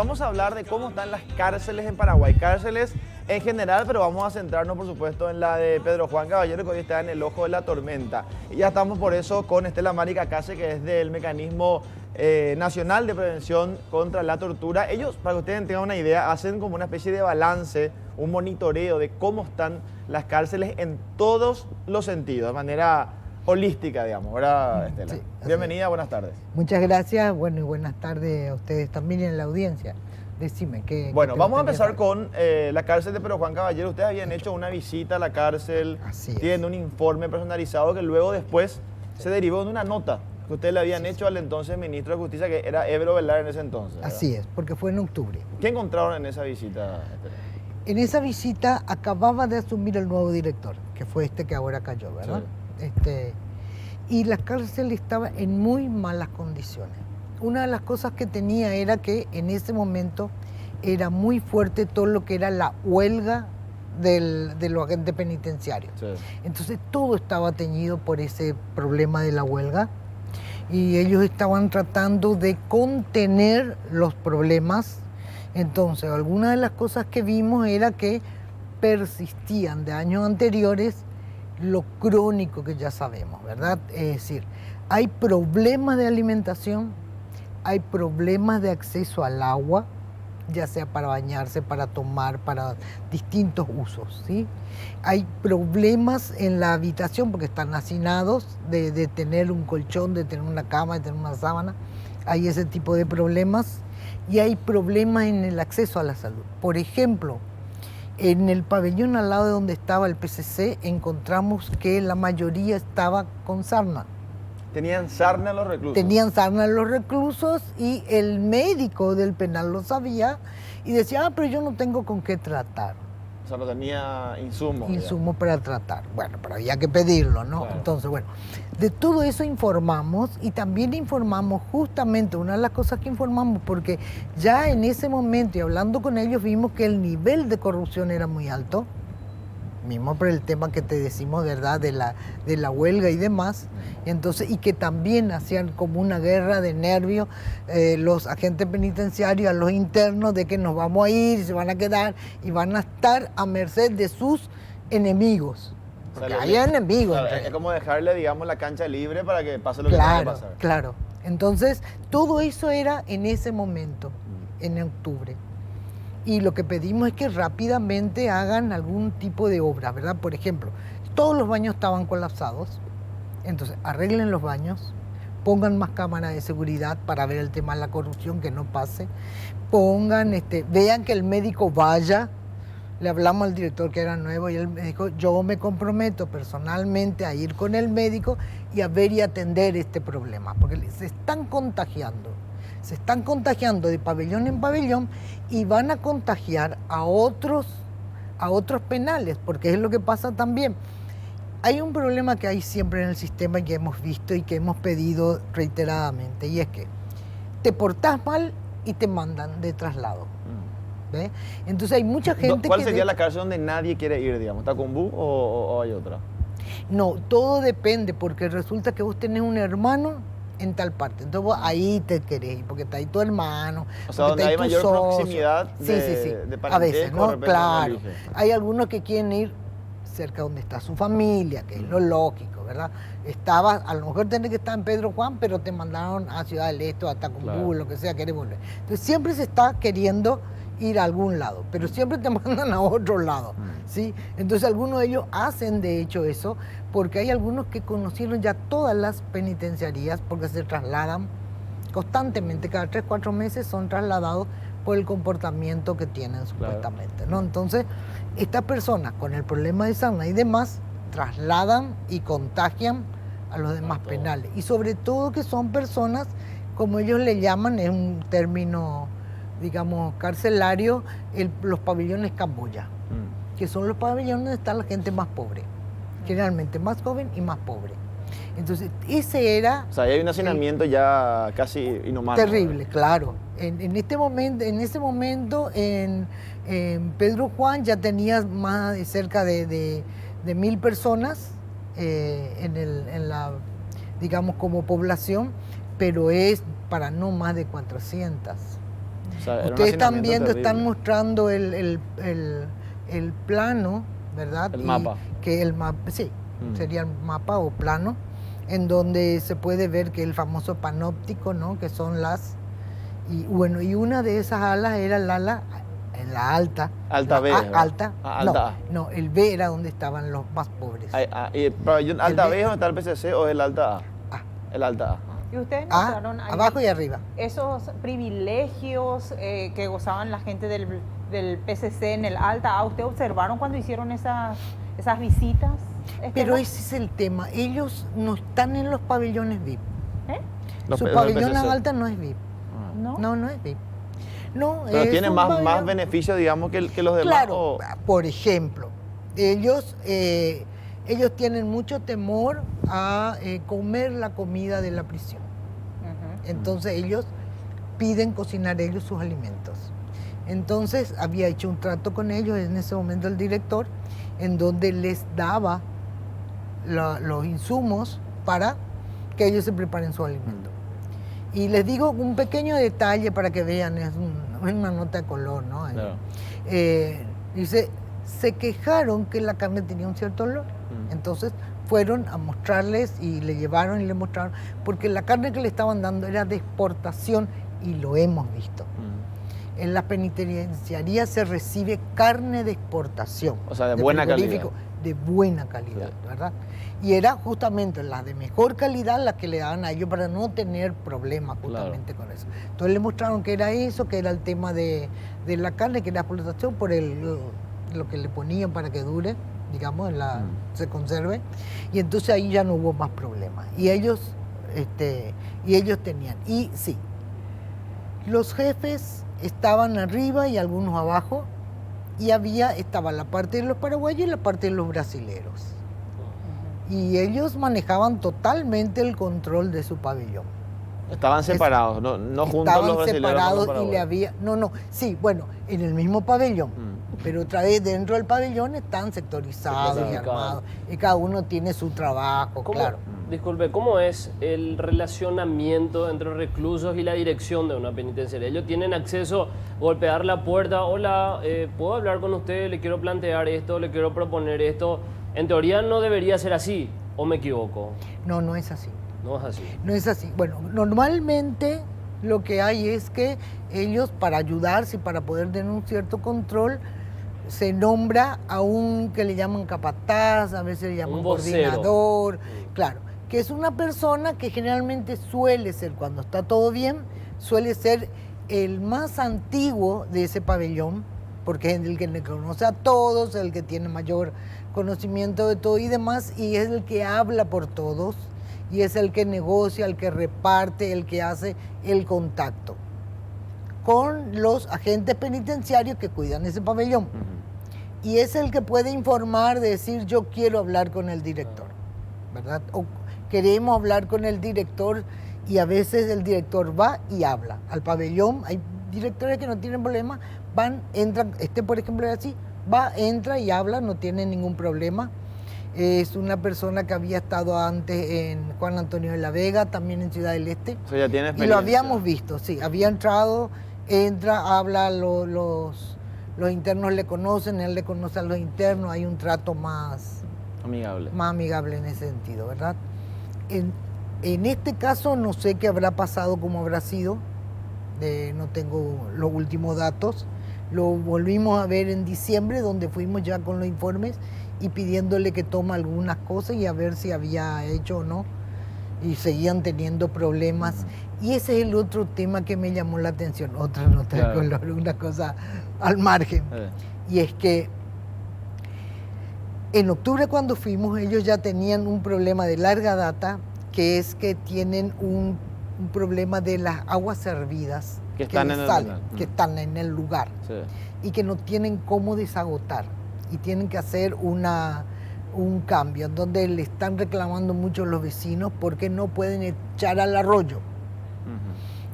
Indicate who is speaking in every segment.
Speaker 1: Vamos a hablar de cómo están las cárceles en Paraguay, cárceles en general, pero vamos a centrarnos por supuesto en la de Pedro Juan Caballero, que hoy está en el ojo de la tormenta. Y ya estamos por eso con Estela Marica Case, que es del Mecanismo Nacional de Prevención contra la Tortura. Ellos, para que ustedes tengan una idea, hacen como una especie de balance, un monitoreo de cómo están las cárceles en todos los sentidos, de manera holística, digamos, ¿verdad, Estela?
Speaker 2: Sí,
Speaker 1: bienvenida, buenas tardes.
Speaker 2: Muchas gracias, bueno, y buenas tardes a ustedes también en la audiencia. Decime, ¿qué
Speaker 1: Bueno,
Speaker 2: te
Speaker 1: vamos a
Speaker 2: gustaría
Speaker 1: empezar
Speaker 2: saber?
Speaker 1: con la cárcel de Pedro Juan Caballero. Ustedes habían hecho una visita a la cárcel,
Speaker 2: Así es.
Speaker 1: tienen un informe personalizado que luego después se derivó de una nota que ustedes le habían hecho al entonces ministro de Justicia, que era Ebro Velar en ese entonces, ¿verdad?
Speaker 2: Así es, porque fue en octubre.
Speaker 1: ¿Qué encontraron en esa visita, Estela?
Speaker 2: En esa visita acababa de asumir el nuevo director, que fue este que ahora cayó, ¿verdad? Y la cárcel estaba en muy malas condiciones. Una de las cosas que tenía era que en ese momento era muy fuerte todo lo que era la huelga de los agentes penitenciarios.
Speaker 1: Sí.
Speaker 2: Entonces todo estaba teñido por ese problema de la huelga y ellos estaban tratando de contener los problemas. Entonces alguna de las cosas que vimos era que persistían de años anteriores lo crónico que ya sabemos, ¿verdad? Es decir, hay problemas de alimentación, hay problemas de acceso al agua, ya sea para bañarse, para tomar, para distintos usos, ¿sí? Hay problemas en la habitación porque están hacinados de tener un colchón, de tener una cama, de tener una sábana. Hay ese tipo de problemas y hay problemas en el acceso a la salud. Por ejemplo, en el pabellón al lado de donde estaba el PCC encontramos que la mayoría estaba con sarna.
Speaker 1: ¿Tenían sarna los reclusos?
Speaker 2: Tenían sarna los reclusos y el médico del penal lo sabía y decía, pero yo no tengo con qué tratar.
Speaker 1: O sea, no tenía insumos.
Speaker 2: Insumos para tratar. Bueno, pero había que pedirlo, ¿no?
Speaker 1: Claro.
Speaker 2: Entonces, bueno, de todo eso informamos y también informamos justamente, una de las cosas que informamos, porque ya en ese momento y hablando con ellos vimos que el nivel de corrupción era muy alto, mismo por el tema que te decimos, ¿verdad? De la huelga y demás. Entonces, y que también hacían como una guerra de nervios los agentes penitenciarios a los internos de que nos vamos a ir, se van a quedar y van a estar a merced de sus enemigos. Porque hay enemigos.
Speaker 1: Claro, es como dejarle, digamos, la cancha libre para que pase lo que tenga que pasar.
Speaker 2: Claro. Entonces, todo eso era en ese momento, en octubre. Y lo que pedimos es que rápidamente hagan algún tipo de obra, ¿verdad? Por ejemplo, todos los baños estaban colapsados, entonces arreglen los baños, pongan más cámaras de seguridad para ver el tema de la corrupción, que no pase, vean que el médico vaya. Le hablamos al director que era nuevo y él me dijo, yo me comprometo personalmente a ir con el médico y a ver y atender este problema, porque se están contagiando de pabellón en pabellón y van a contagiar a otros penales, porque es lo que pasa también. Hay un problema que hay siempre en el sistema y que hemos visto y que hemos pedido reiteradamente, y es que te portás mal y te mandan de traslado. ¿Ve? Entonces hay mucha gente
Speaker 1: ¿Cuál sería la cárcel donde nadie quiere ir, digamos? ¿Tacumbú o hay otra?
Speaker 2: No, todo depende, porque resulta que vos tenés un hermano en tal parte, entonces vos ahí te querés ir, porque está ahí tu hermano,
Speaker 1: o sea, donde hay mayor proximidad de
Speaker 2: a veces, ¿no?
Speaker 1: repente
Speaker 2: Claro,
Speaker 1: uno elige.
Speaker 2: hay algunos que quieren ir cerca donde está su familia, que es lo lógico, ¿verdad? A lo mejor tenés que estar en Pedro Juan, pero te mandaron a Ciudad del Este o a Tacumbú,
Speaker 1: Claro.
Speaker 2: lo que sea, querés volver. Entonces siempre se está queriendo ir a algún lado, pero siempre te mandan a otro lado, ¿sí? Entonces algunos de ellos hacen de hecho eso, porque hay algunos que conocieron ya todas las penitenciarías, porque se trasladan constantemente, cada 3 o 4 meses son trasladados por el comportamiento que tienen supuestamente, ¿no? Entonces, estas personas con el problema de sarna y demás, trasladan y contagian a los demás penales, y sobre todo que son personas, como ellos le llaman, es un término, digamos, carcelario, los pabellones Camboya, que son los pabellones donde está la gente más pobre, generalmente más joven y más pobre. Entonces, ese era...
Speaker 1: O sea, ahí hay un hacinamiento ya casi inhumano.
Speaker 2: Terrible, claro. En ese momento, en Pedro Juan ya tenías más de cerca de 1.000 personas en la, digamos, como población, pero es para no más de 400.
Speaker 1: O sea, era un
Speaker 2: Ustedes están
Speaker 1: hacinamiento
Speaker 2: viendo,
Speaker 1: terrible.
Speaker 2: están mostrando el plano, ¿verdad?
Speaker 1: El mapa.
Speaker 2: Que el mapa, sí, sería el mapa o plano, en donde se puede ver que el famoso panóptico, ¿no? Que son las... Y bueno, y una de esas alas era el ala, la alta.
Speaker 1: Alta
Speaker 2: la
Speaker 1: B,
Speaker 2: A,
Speaker 1: ¿verdad?
Speaker 2: alta.
Speaker 1: Ah, alta A.
Speaker 2: No, el B era donde estaban los más pobres.
Speaker 1: ¿Y el pabellón alta
Speaker 2: B.
Speaker 1: B es donde está el PCC o es el alta A?
Speaker 2: A.
Speaker 1: El alta A.
Speaker 3: Y ustedes
Speaker 2: A,
Speaker 3: mostraron ahí
Speaker 2: abajo y arriba.
Speaker 3: esos privilegios que gozaban la gente del PCC en el Alta. ¿Ustedes observaron cuando hicieron esas visitas?
Speaker 2: Pero ese es el tema. Ellos no están en los pabellones VIP.
Speaker 3: ¿Eh?
Speaker 1: Los
Speaker 2: Su
Speaker 1: del
Speaker 2: pabellón
Speaker 1: PCC.
Speaker 2: alta no es VIP.
Speaker 3: ¿No?
Speaker 2: No, no es VIP. No,
Speaker 1: Pero
Speaker 2: es
Speaker 1: tiene
Speaker 2: un
Speaker 1: más
Speaker 2: pabellón-
Speaker 1: beneficios, digamos, que los demás.
Speaker 2: Claro,
Speaker 1: o-
Speaker 2: por ejemplo, ellos tienen mucho temor a comer la comida de la prisión.
Speaker 3: Ujú.
Speaker 2: Entonces ellos piden cocinar ellos sus alimentos. Entonces había hecho un trato con ellos en ese momento el director, en donde les daba los insumos para que ellos se preparen su alimento. Y les digo un pequeño detalle para que vean, es una nota de color, ¿no?
Speaker 1: Claro.
Speaker 2: Dice, se quejaron que la carne tenía un cierto olor. Entonces fueron a mostrarles y le llevaron y le mostraron, porque la carne que le estaban dando era de exportación y lo hemos visto. En las penitenciarías se recibe carne de exportación.
Speaker 1: O sea, de buena
Speaker 2: frigorífico,
Speaker 1: calidad.
Speaker 2: De buena calidad,
Speaker 1: Sí.
Speaker 2: ¿verdad? Y era justamente las de mejor calidad las que le daban a ellos para no tener problemas justamente con eso. Entonces le mostraron que era eso, que era el tema de la carne, que era explotación por lo que le ponían para que dure, digamos, se conserve. Y entonces ahí ya no hubo más problemas. Y ellos tenían. Y sí, los jefes estaban arriba y algunos abajo, y estaba la parte de los paraguayos y la parte de los brasileros. Y ellos manejaban totalmente el control de su pabellón.
Speaker 1: Estaban separados, no juntos
Speaker 2: Estaban
Speaker 1: los brasileños.
Speaker 2: separados y le había... sí, bueno, en el mismo pabellón. Pero otra vez dentro del pabellón están sectorizados y
Speaker 4: Clasificados.
Speaker 2: armados. Y cada uno tiene su trabajo,
Speaker 4: ¿Cómo-
Speaker 2: claro.
Speaker 4: Disculpe, ¿cómo es el relacionamiento entre reclusos y la dirección de una penitenciaria? Ellos tienen acceso a golpear la puerta, hola, ¿puedo hablar con usted? Le quiero plantear esto, le quiero proponer esto. En teoría no debería ser así, ¿o me equivoco?
Speaker 2: No, no es así.
Speaker 4: No es así.
Speaker 2: No es así. Bueno, normalmente lo que hay es que ellos, para ayudarse y para poder tener un cierto control, se nombra a un que le llaman capataz, a veces le llaman
Speaker 4: Un vocero.
Speaker 2: coordinador, claro, que es una persona que generalmente suele ser, cuando está todo bien, suele ser el más antiguo de ese pabellón, porque es el que le conoce a todos, el que tiene mayor conocimiento de todo y demás, y es el que habla por todos, y es el que negocia, el que reparte, el que hace el contacto con los agentes penitenciarios que cuidan ese pabellón. Y es el que puede informar, de decir, yo quiero hablar con el director, ¿verdad? O queremos hablar con el director, y a veces el director va y habla al pabellón. Hay directores que no tienen problema, van, entran, por ejemplo es así, va, entra y habla, no tiene ningún problema. Es una persona que había estado antes en Juan Antonio de la Vega, también en Ciudad del Este.
Speaker 1: O sea, ya tiene
Speaker 2: Y
Speaker 1: experiencia.
Speaker 2: lo habíamos visto, sí, había entrado, entra, habla, los internos le conocen, él le conoce a los internos, hay un trato más
Speaker 1: Amigable.
Speaker 2: amigable en ese sentido, ¿verdad? En este caso no sé qué habrá pasado, cómo habrá sido, no tengo los últimos datos. Lo volvimos a ver en diciembre, donde fuimos ya con los informes y pidiéndole que tome algunas cosas y a ver si había hecho o no. Y seguían teniendo problemas. Y ese es el otro tema que me llamó la atención, otra nota de
Speaker 1: Claro.
Speaker 2: color, una cosa al margen. Y es que en octubre cuando fuimos, ellos ya tenían un problema de larga data, que es que tienen un problema de las aguas servidas
Speaker 1: Que están
Speaker 2: les
Speaker 1: en el
Speaker 2: salen,
Speaker 1: lugar.
Speaker 2: que están en el lugar
Speaker 1: Sí.
Speaker 2: y que no tienen cómo desagotar y tienen que hacer un cambio, en donde le están reclamando mucho los vecinos porque no pueden echar al arroyo.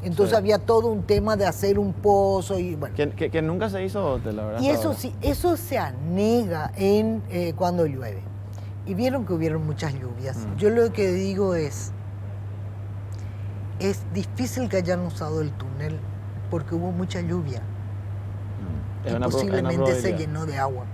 Speaker 2: Entonces
Speaker 1: Sí.
Speaker 2: había todo un tema de hacer un pozo y bueno.
Speaker 1: Que nunca se hizo, la verdad.
Speaker 2: Y
Speaker 1: hasta
Speaker 2: eso
Speaker 1: ahora.
Speaker 2: sí, eso se anega cuando llueve. Y vieron que hubieron muchas lluvias. Yo lo que digo es difícil que hayan usado el túnel porque hubo mucha lluvia.
Speaker 1: Es
Speaker 2: Y
Speaker 1: una
Speaker 2: posiblemente se
Speaker 1: probabilidad.
Speaker 2: llenó de agua.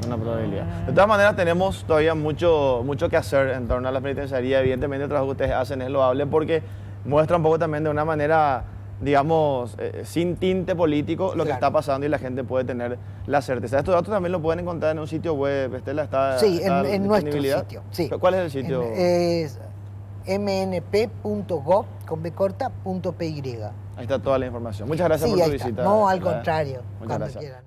Speaker 1: Una probabilidad. De todas maneras, tenemos todavía mucho que hacer en torno a la penitenciaría. Evidentemente, el trabajo que ustedes hacen es loable porque muestra un poco también de una manera, digamos, sin tinte político lo que
Speaker 2: Claro.
Speaker 1: está pasando y la gente puede tener la certeza. Estos datos también lo pueden encontrar en un sitio web. Estela,
Speaker 2: Sí,
Speaker 1: está
Speaker 2: en nuestro
Speaker 1: disponibilidad?
Speaker 2: sitio. Sí.
Speaker 1: ¿Cuál es el sitio?
Speaker 2: Es mnp.gov con b corta, .py.
Speaker 1: Ahí está toda la información. Muchas gracias
Speaker 2: Sí,
Speaker 1: por tu
Speaker 2: ahí está.
Speaker 1: visita.
Speaker 2: No, al
Speaker 1: Estela.
Speaker 2: contrario.
Speaker 1: Muchas
Speaker 2: Cuando
Speaker 1: gracias.
Speaker 2: quieran.